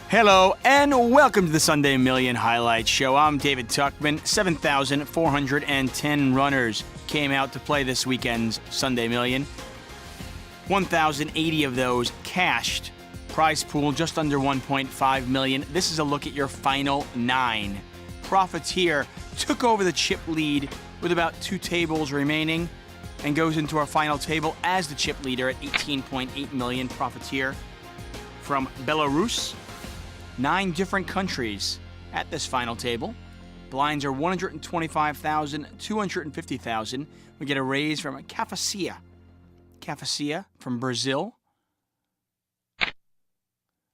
Hello and welcome to the Sunday Million Highlights Show. I'm David Tuckman. 7,410 runners came out to play this weekend's Sunday Million. 1,080 of those cashed. Prize pool just under 1.5 million. This is a look at your final 9. Profiteer took over the chip lead with about 2 tables remaining and goes into our final table as the chip leader at 18.8 million. Profiteer from Belarus. 9 different countries at this final table. Blinds are 125,000, 250,000. We get a raise from Caffecia. Caffecia from Brazil. I'm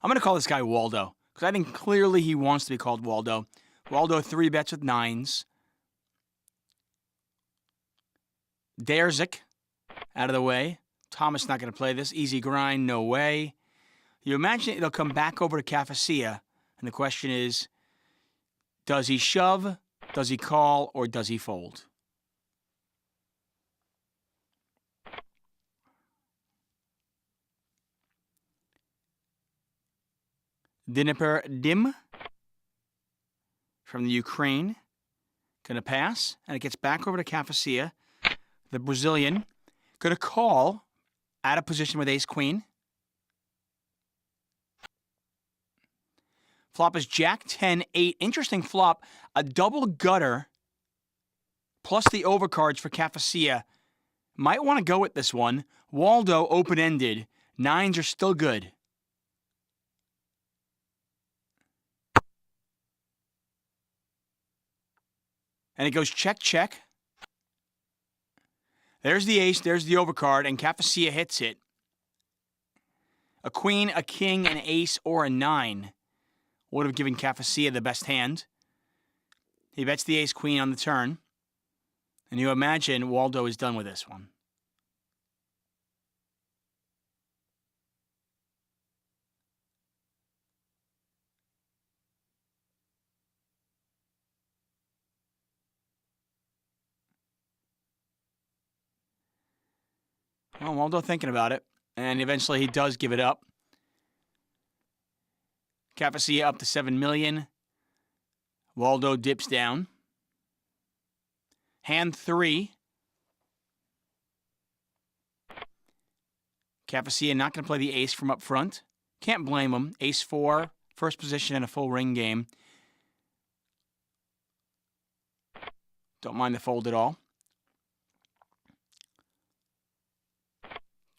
going to call this guy Waldo, because I think clearly he wants to be called Waldo. Waldo 3 bets with 9s. Derzik out of the way. Thomas not going to play this. EZGrind, no way. You imagine it'll come back over to caffecia, and the question is, does he shove, does he call, or does he fold? Dim from the Ukraine, going to pass, and it gets back over to caffecia. The Brazilian going to call out of position with ace-queen. Flop is Jack 10-8. Interesting flop. A double gutter plus the overcards for caffecia. Might want to go with this one. Waldo open-ended. 9s are still good. And it goes check, check. There's the ace, there's the overcard, and caffecia hits it. A queen, a king, an ace, or a 9. Would have given caffecia the best hand. He bets the ace-queen on the turn. And you imagine Waldo is done with this one. Well, Waldo thinking about it. And eventually he does give it up. Caffecia up to 7 million. Waldo dips down. Hand 3. Caffecia not going to play the ace from up front. Can't blame him. Ace 4, first position in a full ring game. Don't mind the fold at all.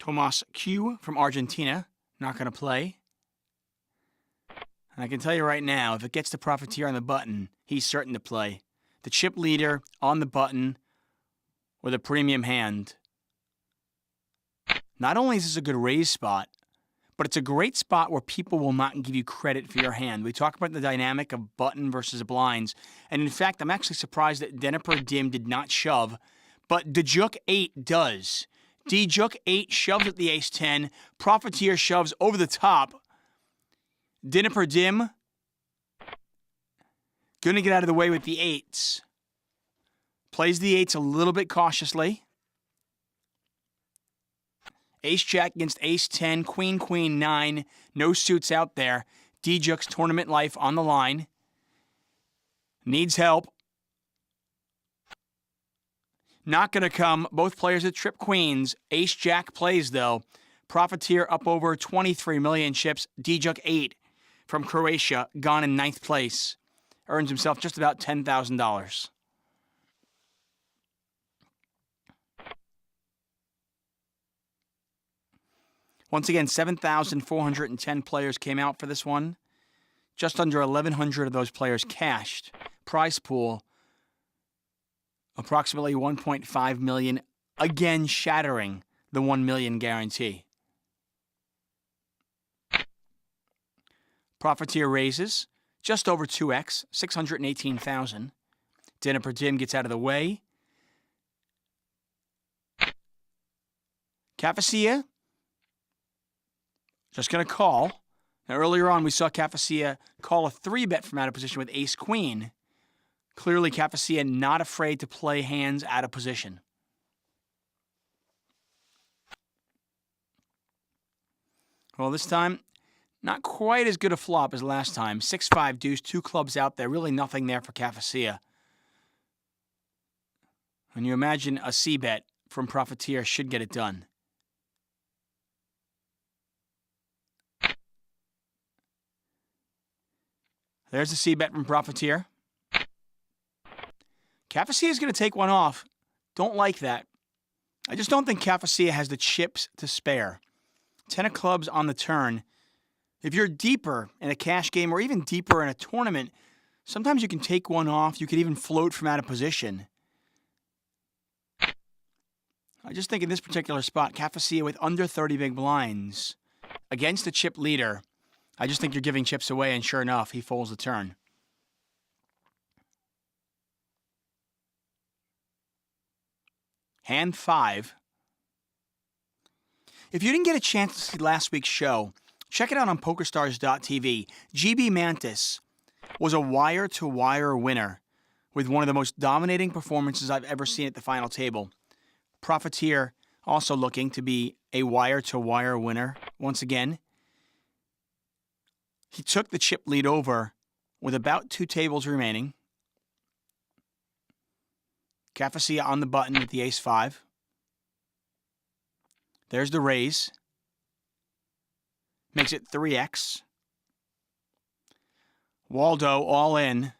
TomasQ from Argentina, not going to play. And I can tell you right now, if it gets the Profiteer on the button, he's certain to play. The chip leader on the button with a premium hand. Not only is this a good raise spot, but it's a great spot where people will not give you credit for your hand. We talk about the dynamic of button versus blinds. And in fact, I'm actually surprised that Dnieper Dim did not shove, but Djuk 8 does. Djuk 8 shoves at the ace-10. Profiteer shoves over the top. Dnieper Dim going to get out of the way with the 8s. Plays the 8s a little bit cautiously. Ace-jack against ace-10, queen, 9. No suits out there. Djuk's tournament life on the line. Needs help. Not going to come. Both players at trip queens. Ace-jack plays, though. Profiteer up over 23 million chips. Djuk 8 from Croatia, gone in 9th place. Earns himself just about $10,000. Once again, 7,410 players came out for this one. Just under 1,100 of those players cashed. Prize pool, approximately 1.5 million, again shattering the 1 million guarantee. Profiteer raises just over 2x, 618,000. Dnieper Dim gets out of the way. Caffecia just going to call. Now, earlier on, we saw Caffecia call a 3-bet from out of position with ace-queen. Clearly, Caffecia not afraid to play hands out of position. Well, this time, Not quite as good a flop as last time. 6-5 deuce, 2 clubs out there. Really nothing there for caffecia. When you imagine a C-bet from Profiteer should get it done. There's the C-bet from Profiteer. Caffecia is going to take one off. Don't like that. I just don't think caffecia has the chips to spare. 10 of clubs on the turn. If you're deeper in a cash game or even deeper in a tournament, sometimes you can take one off. You could even float from out of position. I just think in this particular spot, caffecia with under 30 big blinds against the chip leader, I just think you're giving chips away, and sure enough, he folds the turn. Hand 5. If you didn't get a chance to see last week's show, check it out on PokerStars.tv. GB Mantis was a wire-to-wire winner with one of the most dominating performances I've ever seen at the final table. Profiteer also looking to be a wire-to-wire winner once again. He took the chip lead over with about 2 tables remaining. Caffecia on the button with the ace-5. There's the raise. Makes it 3x. Waldo all in.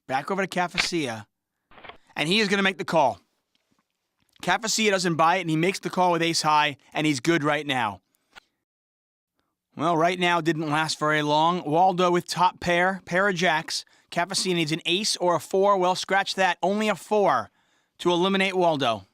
Back over to caffecia. And he is going to make the call. Caffecia doesn't buy it, and he makes the call with ace-high, and he's good right now. Well, right now didn't last very long. Waldo with top pair of jacks. Caffecia needs an ace or a 4. Well, scratch that. Only a 4 to eliminate Waldo.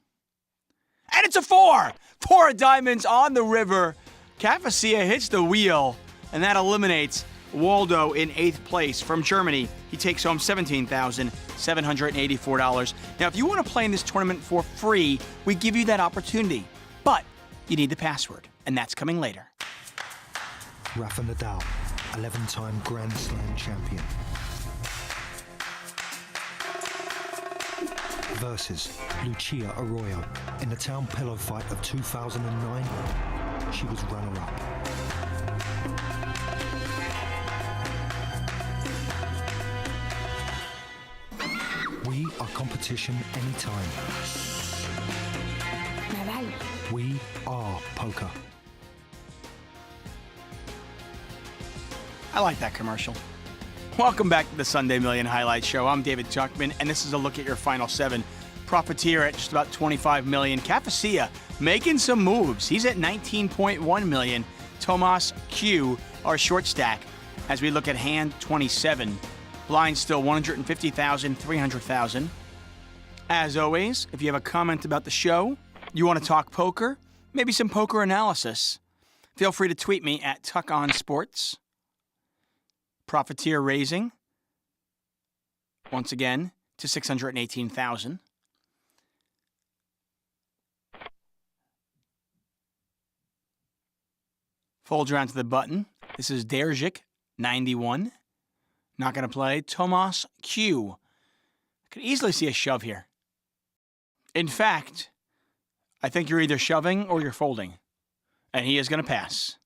And it's a 4! 4 of diamonds on the river. Caffecia hits the wheel, and that eliminates Waldo in 8th place. From Germany, he takes home $17,784. Now, if you want to play in this tournament for free, we give you that opportunity. But you need the password, and that's coming later. Rafa Nadal, 11-time Grand Slam champion. Versus Lucia Arroyo. In the town pillow fight of 2009, she was runner-up. We are competition anytime. We are poker. I like that commercial. Welcome back to the Sunday Million Highlights Show. I'm David Tuckman, and this is a look at your final 7. Profiteer at just about 25 million. Caffecia making some moves. He's at 19.1 million. TomasQ, our short stack, as we look at hand 27. Blind still 150,000, 300,000. As always, if you have a comment about the show, you want to talk poker, maybe some poker analysis, feel free to tweet me at TuckOnSports. Profiteer raising, once again, to 618,000. Folds around to the button. This is Derzik, 91. Not going to play. TomasQ. Could easily see a shove here. In fact, I think you're either shoving or you're folding. And he is going to pass.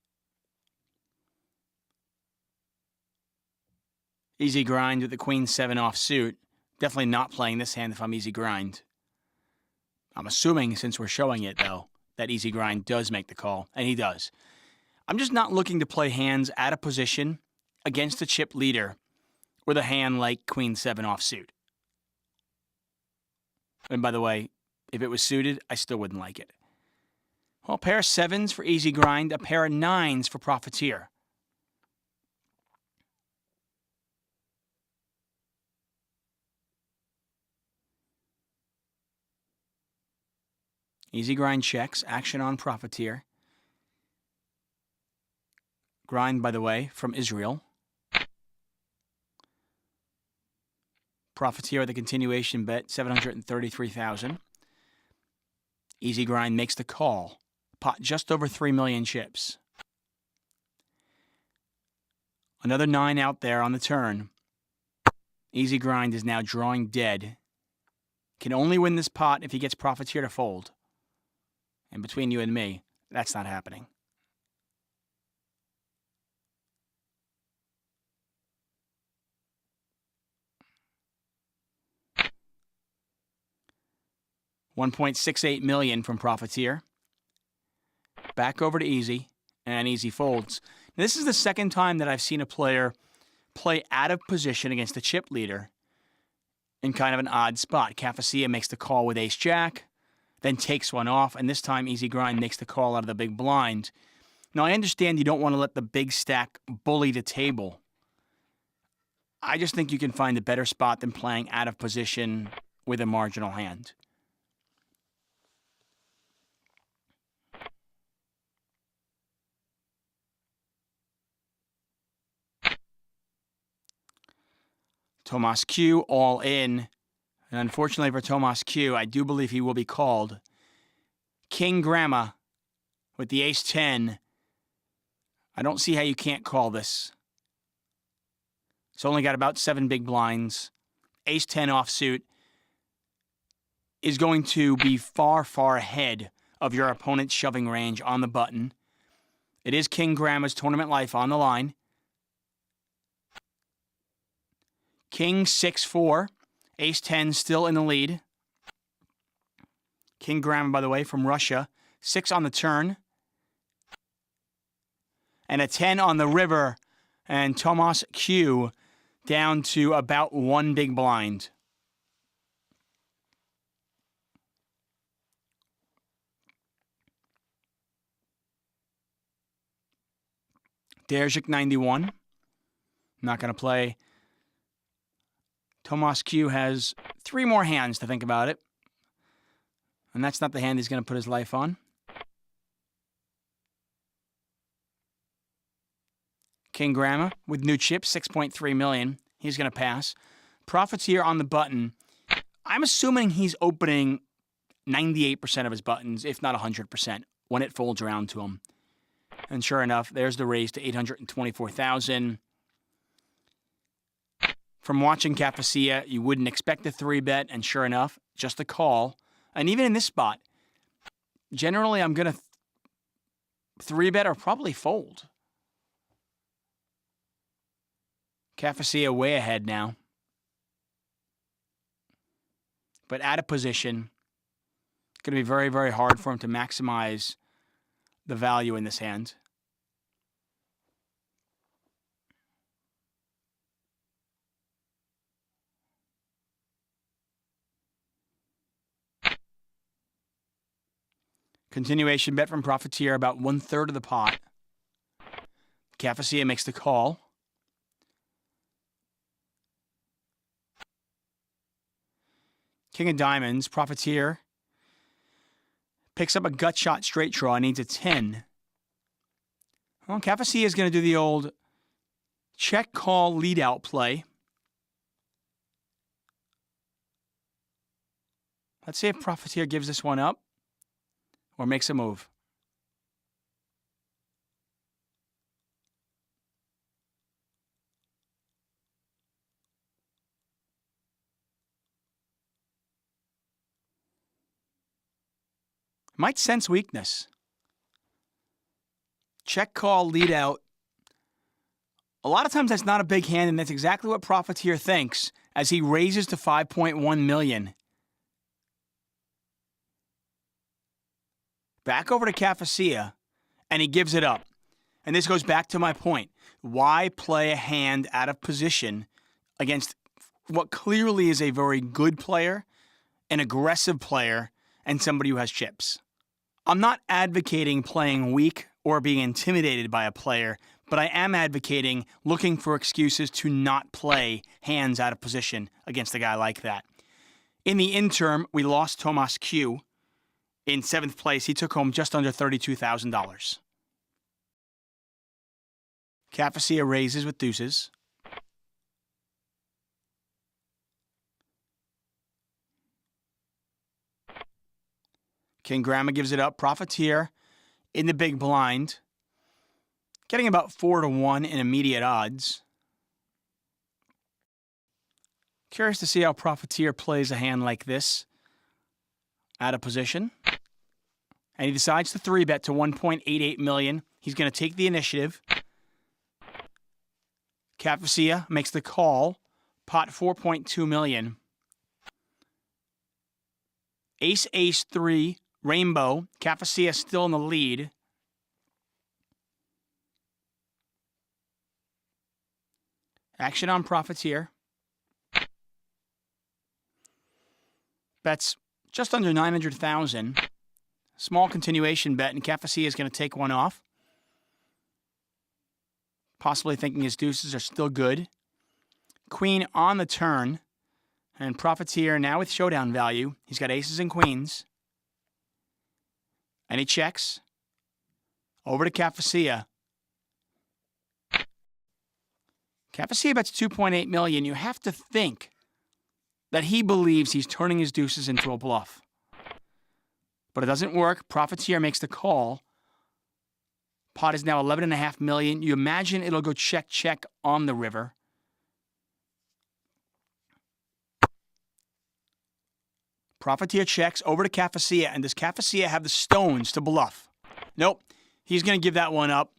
EZGrind with the Queen 7 offsuit. Definitely not playing this hand if I'm EZGrind. I'm assuming, since we're showing it, though, that EZGrind does make the call. And he does. I'm just not looking to play hands out of position against a chip leader with a hand like Queen 7 offsuit. And by the way, if it was suited, I still wouldn't like it. Well, a pair of 7s for EZGrind, a pair of 9s for Profiteer. EZGrind checks, action on Profiteer. Grind, by the way, from Israel. Profiteer with a continuation bet, 733,000. EZGrind makes the call. Pot just over 3 million chips. Another 9 out there on the turn. EZGrind is now drawing dead. Can only win this pot if he gets Profiteer to fold. And between you and me, that's not happening. $1.68 million from Profiteer. Back over to Easy, and Easy folds. Now, this is the second time that I've seen a player play out of position against the chip leader in kind of an odd spot. Caffecia makes the call with ace-jack, then takes one off, and this time EZGrind makes the call out of the big blind. Now, I understand you don't want to let the big stack bully the table. I just think you can find a better spot than playing out of position with a marginal hand. TomasQ all in. And unfortunately for TomasQ, I do believe he will be called. King Grandma with the ace-10. I don't see how you can't call this. It's only got about 7 big blinds. Ace-10 offsuit is going to be far, far ahead of your opponent's shoving range on the button. It is King Grandma's tournament life on the line. King 6-4. Ace-10 still in the lead. King Grandma, by the way, from Russia. 6 on the turn. And a 10 on the river. And TomasQ down to about 1 big blind. Derzik 91. Not going to play. TomasQ has 3 more hands to think about it. And that's not the hand he's going to put his life on. King Grandma with new chips, 6.3 million. He's going to pass. Profiteer on the button. I'm assuming he's opening 98% of his buttons, if not 100%, when it folds around to him. And sure enough, there's the raise to 824,000. From watching caffecia, you wouldn't expect a 3-bet, and sure enough, just a call. And even in this spot, generally I'm going to 3-bet or probably fold. Caffecia way ahead now. But out of position, it's going to be very, very hard for him to maximize the value in this hand. Continuation bet from Profiteer, about 1/3 of the pot. Caffecia makes the call. King of Diamonds, Profiteer picks up a gut shot straight draw, needs a 10. Well, Caffecia is going to do the old check call lead out play. Let's see if Profiteer gives this one up or makes a move. Might sense weakness. Check call lead out. A lot of times that's not a big hand, and that's exactly what Profiteer thinks as he raises to 5.1 million. Back over to Caffecia, and he gives it up. And this goes back to my point. Why play a hand out of position against what clearly is a very good player, an aggressive player, and somebody who has chips? I'm not advocating playing weak or being intimidated by a player, but I am advocating looking for excuses to not play hands out of position against a guy like that. In the interim, we lost TomasQ. In 7th place, he took home just under $32,000. Caffecia raises with deuces. King Grandma gives it up. Profiteer in the big blind, getting about 4-1 in immediate odds. Curious to see how Profiteer plays a hand like this out of position. And he decides to 3-bet to 1.88 million. He's going to take the initiative. Caffecia makes the call. Pot 4.2 million. Ace, ace, 3, rainbow. Caffecia still in the lead. Action on Profiteer. Bets just under 900,000. Small continuation bet, and Caffecia is going to take one off. Possibly thinking his deuces are still good. Queen on the turn. And Profiteer now with showdown value. He's got aces and queens. And he checks. Over to Caffecia. Caffecia bets 2.8 million. You have to think that he believes he's turning his deuces into a bluff. But it doesn't work. Profiteer makes the call. Pot is now 11.5 million. You imagine it'll go check, check on the river. Profiteer checks over to Caffecia. And does Caffecia have the stones to bluff? Nope. He's going to give that one up.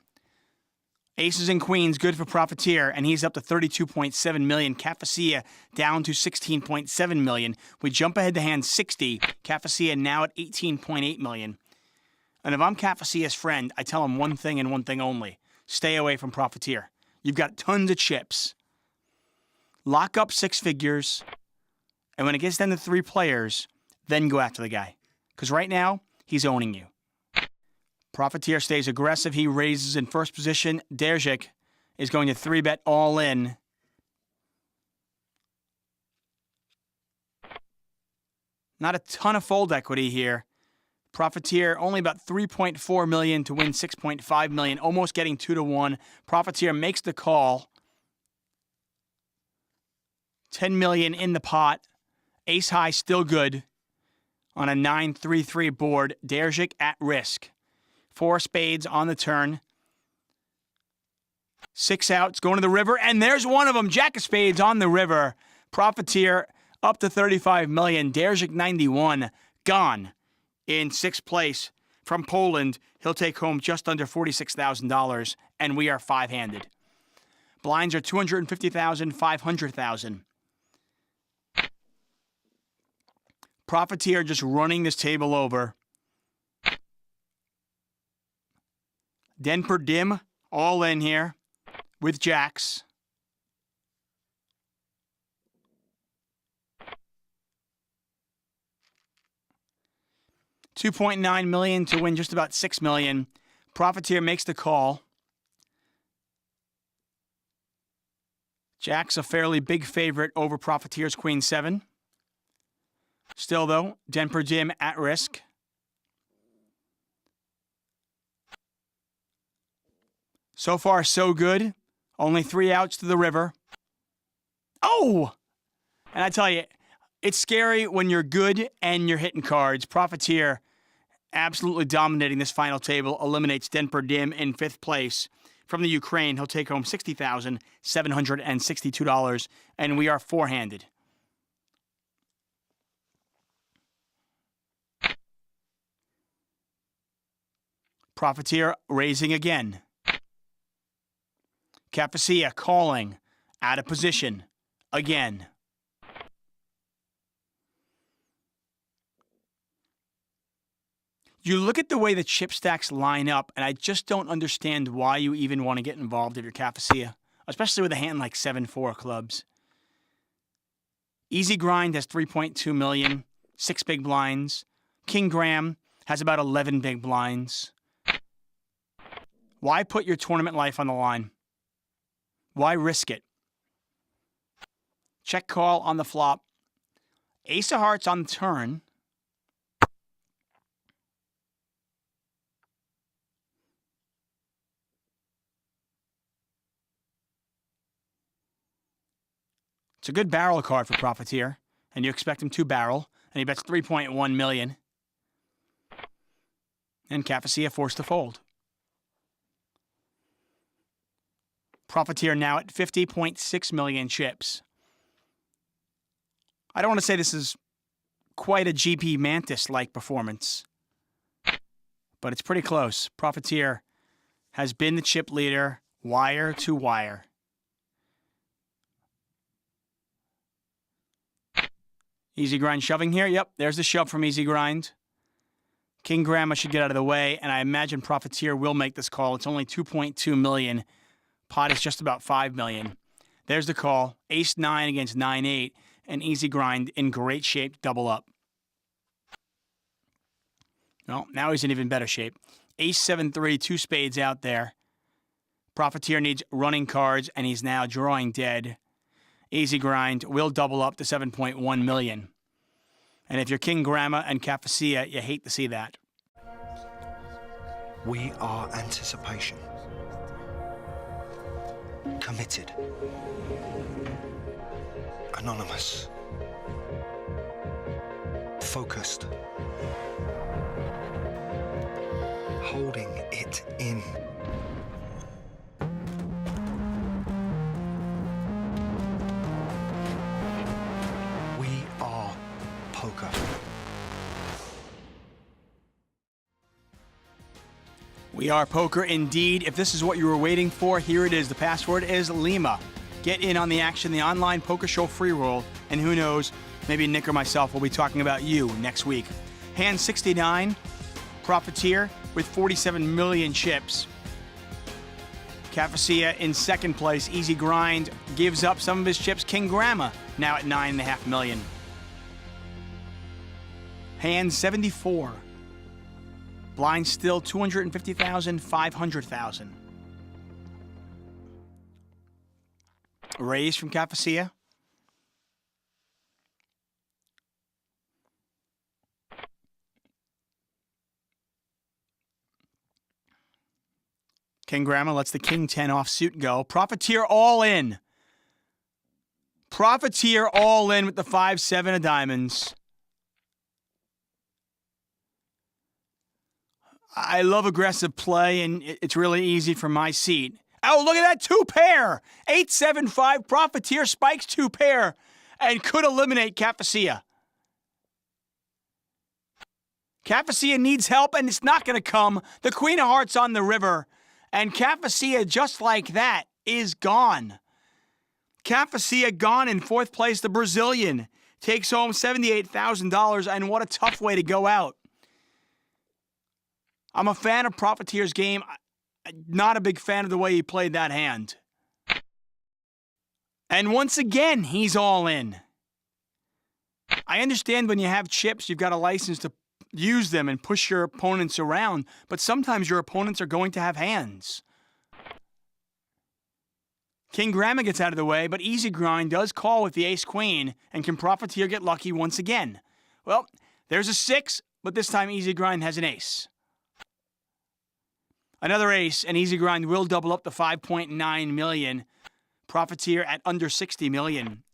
Aces and queens, good for Profiteer, and he's up to 32.7 million. Caffecia down to 16.7 million. We jump ahead to hand 60. Caffecia now at 18.8 million. And if I'm Caffecia's friend, I tell him one thing and one thing only. Stay away from Profiteer. You've got tons of chips. Lock up 6 figures, and when it gets down to 3 players, then go after the guy. Because right now, he's owning you. Profiteer stays aggressive. He raises in first position. Derzik is going to 3-bet all in. Not a ton of fold equity here. Profiteer only about 3.4 million to win 6.5 million, almost getting 2-1. Profiteer makes the call. 10 million in the pot. Ace high still good on a 9-3-3 board. Derzik at risk. 4 spades on the turn. 6 outs, going to the river, and there's one of them. Jack of spades on the river. Profiteer up to 35 million. Derzik 91, gone in 6th place. From Poland, he'll take home just under $46,000, and we are 5-handed. Blinds are 250,000, 500,000. Profiteer just running this table over. Den per dim, all in here with jacks. $2.9 million to win just about $6 million. Profiteer makes the call. Jack's a fairly big favorite over Profiteer's Queen 7. Still, though, den per dim at risk. So far, so good. Only 3 outs to the river. Oh! And I tell you, it's scary when you're good and you're hitting cards. Profiteer absolutely dominating this final table. Eliminates Den per dim in 5th place. From the Ukraine, he'll take home $60,762. And we are 4-handed. Profiteer raising again. Caffecia calling, out of position, again. You look at the way the chip stacks line up, and I just don't understand why you even want to get involved if you're Caffecia, especially with a hand like 7-4 clubs. EZGrind has 3.2 million, 6 big blinds. King Graham has about 11 big blinds. Why put your tournament life on the line? Why risk it? Check call on the flop. Ace of hearts on the turn. It's a good barrel card for Profiteer, and you expect him to barrel, and he bets 3.1 million. And Caffecia forced to fold. Profiteer now at 50.6 million chips. I don't want to say this is quite a GP Mantis-like performance. but it's pretty close. Profiteer has been the chip leader, wire to wire. EZGrind shoving here. Yep, there's the shove from EZGrind. King Grandma should get out of the way, and I imagine Profiteer will make this call. It's only 2.2 million. Pot is just about 5 million. There's the call. Ace-9 against 9-8, and EZGrind in great shape to double up. Well, now he's in even better shape. Ace-7-3, 2 spades out there. Profiteer needs running cards, and he's now drawing dead. EZGrind will double up to 7.1 million. And if you're King Grandma and caffecia, you hate to see that. We are anticipation. Committed. Anonymous. Focused. Holding it in. We are poker. We are poker indeed. If this is what you were waiting for, here it is. The password is Lima. Get in on the action, the online poker show free roll, and who knows, maybe Nick or myself will be talking about you next week. Hand 69, Profiteer with 47 million chips. Caffecia in second place. EZGrind gives up some of his chips. King Grandma now at 9.5 million. Hand 74. Blind still 250,000, 500,000. Raise from caffecia. King Grandma lets the King 10 offsuit go. Profiteer all in. Profiteer all in with the 5-7 of diamonds. I love aggressive play, and it's really easy from my seat. Oh, look at that 2-pair. 8-7-5. Profiteer spikes 2-pair and could eliminate caffecia. Caffecia needs help, and it's not going to come. The Queen of Hearts on the river, and caffecia, just like that, is gone. Caffecia gone in fourth place. The Brazilian takes home $78,000, and what a tough way to go out. I'm a fan of Profiteer's game. Not a big fan of the way he played that hand. And once again, he's all in. I understand when you have chips, you've got a license to use them and push your opponents around, but sometimes your opponents are going to have hands. King Grandma gets out of the way, but EZGrind does call with the ace-queen, and can Profiteer get lucky once again? Well, there's a 6, but this time EZGrind has an ace. Another ace, and EZGrind will double up to 5.9 million. Profiteer at under 60 million.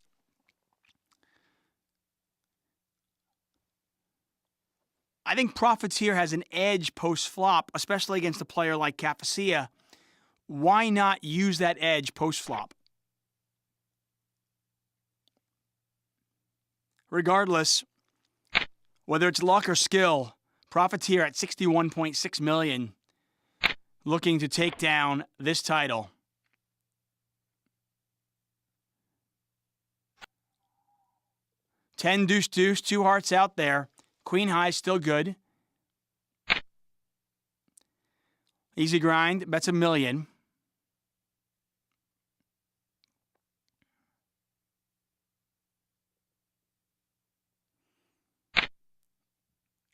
I think Profiteer has an edge post-flop, especially against a player like caffecia. Why not use that edge post-flop? Regardless, whether it's luck or skill, Profiteer at 61.6 million. Looking to take down this title. Ten deuce deuce, 2 hearts out there. Queen high still good. EZGrind bets $1 million.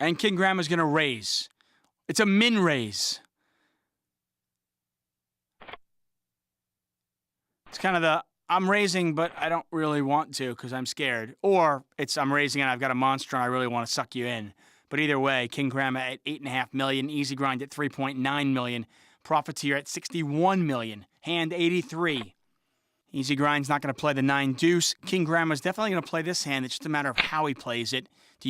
And King Grandma's going to raise. It's a min raise. It's kind of the, I'm raising, but I don't really want to because I'm scared. Or it's, I'm raising and I've got a monster and I really want to suck you in. But either way, King Grandma at 8.5 million, EZGrind at 3.9 million, Profiteer at 61 million, hand 83. EZGrind's not going to play the 9 deuce. King Grandma's definitely going to play this hand. It's just a matter of how he plays it. Do you